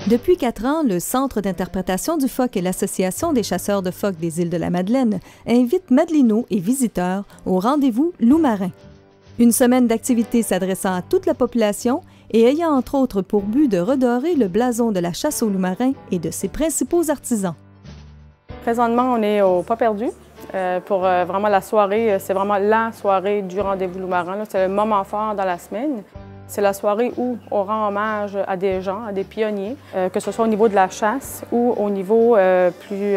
Depuis 4 ans, le Centre d'interprétation du phoque et l'Association des chasseurs de phoques des îles de la Madeleine invitent Madelinots et visiteurs au rendez-vous loup-marin. Une semaine d'activités s'adressant à toute la population et ayant entre autres pour but de redorer le blason de la chasse au loup-marin et de ses principaux artisans. Présentement, on est au Pas perdu pour vraiment la soirée. C'est vraiment la soirée du rendez-vous loup-marin. C'est le moment fort dans la semaine. C'est la soirée où on rend hommage à des gens, à des pionniers, que ce soit au niveau de la chasse ou au niveau plus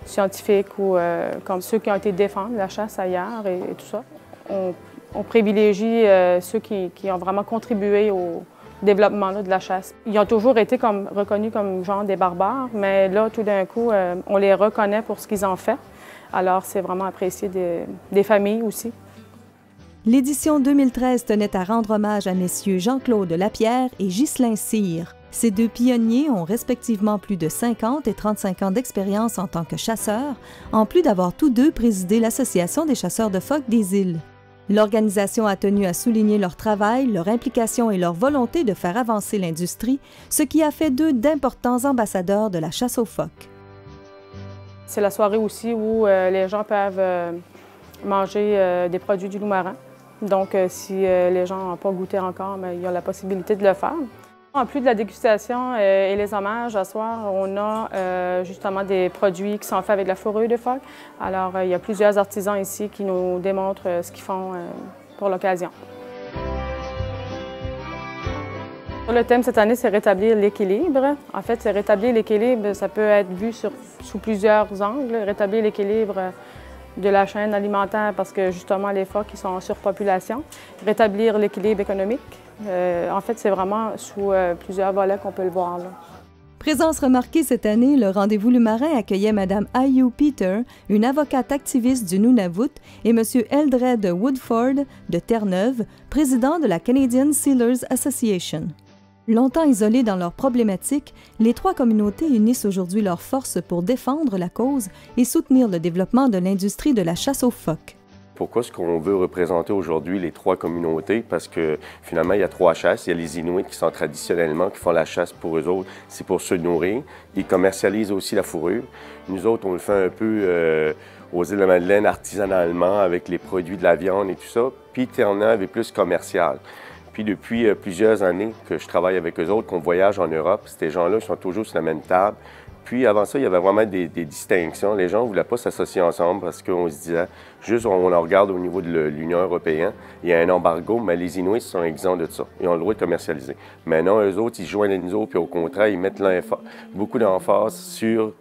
scientifique ou comme ceux qui ont été défendre la chasse ailleurs et tout ça. On privilégie ceux qui ont vraiment contribué au développement de la chasse. Ils ont toujours été reconnus comme genre des barbares, mais là, tout d'un coup, on les reconnaît pour ce qu'ils ont fait. Alors, c'est vraiment apprécié des familles aussi. L'édition 2013 tenait à rendre hommage à messieurs Jean-Claude Lapierre et Ghislain Cyr. Ces deux pionniers ont respectivement plus de 50 et 35 ans d'expérience en tant que chasseurs, en plus d'avoir tous deux présidé l'Association des chasseurs de phoques des îles. L'organisation a tenu à souligner leur travail, leur implication et leur volonté de faire avancer l'industrie, ce qui a fait d'eux d'importants ambassadeurs de la chasse aux phoques. C'est la soirée aussi où les gens peuvent manger des produits du loup-marin. Donc, si les gens n'ont pas goûté encore, mais il y a la possibilité de le faire. En plus de la dégustation et les hommages, ce soir, on a justement des produits qui sont faits avec la fourrure de phoque. Alors, il y a plusieurs artisans ici qui nous démontrent ce qu'ils font pour l'occasion. Le thème cette année, c'est rétablir l'équilibre. En fait, c'est rétablir l'équilibre, ça peut être vu sous plusieurs angles. Rétablir l'équilibre de la chaîne alimentaire parce que justement les phoques ils sont en surpopulation. Rétablir l'équilibre économique. En fait, c'est vraiment sous plusieurs volets qu'on peut le voir là. Présence remarquée cette année, le rendez-vous loup-marin accueillait Mme Ayu Peter, une avocate activiste du Nunavut, et M. Eldred Woodford de Terre-Neuve, président de la Canadian Sealers Association. Longtemps isolées dans leurs problématiques, les trois communautés unissent aujourd'hui leurs forces pour défendre la cause et soutenir le développement de l'industrie de la chasse aux phoques. Pourquoi est-ce qu'on veut représenter aujourd'hui les trois communautés? Parce que finalement, il y a trois chasses. Il y a les Inuits qui sont traditionnellement, qui font la chasse pour eux autres, c'est pour se nourrir. Ils commercialisent aussi la fourrure. Nous autres, on le fait un peu aux îles de la Madeleine artisanalement avec les produits de la viande et tout ça. Puis Terre-Neuve est plus commercial. Puis depuis plusieurs années que je travaille avec eux autres, qu'on voyage en Europe, ces gens-là sont toujours sur la même table. Puis avant ça, il y avait vraiment des distinctions. Les gens ne voulaient pas s'associer ensemble parce qu'on se disait, juste on en regarde au niveau de l'Union européenne, il y a un embargo, mais les Inuits sont exempts de ça. Ils ont le droit de commercialiser. Maintenant, eux autres, ils joignent nous autres, puis au contraire, ils mettent beaucoup d'emphase sur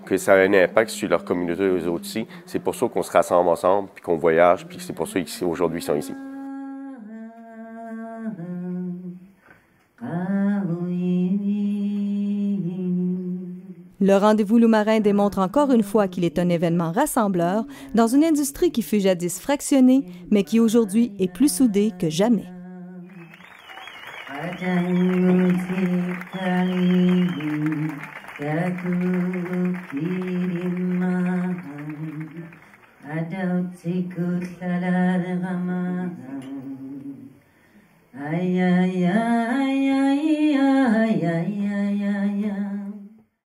que ça a un impact sur leur communauté, eux autres aussi. C'est pour ça qu'on se rassemble ensemble, puis qu'on voyage, puis c'est pour ça qu'aujourd'hui, ils sont ici. Le rendez-vous loup-marin démontre encore une fois qu'il est un événement rassembleur dans une industrie qui fut jadis fractionnée, mais qui aujourd'hui est plus soudée que jamais. Ay, ay, ay, ay, ay, ay.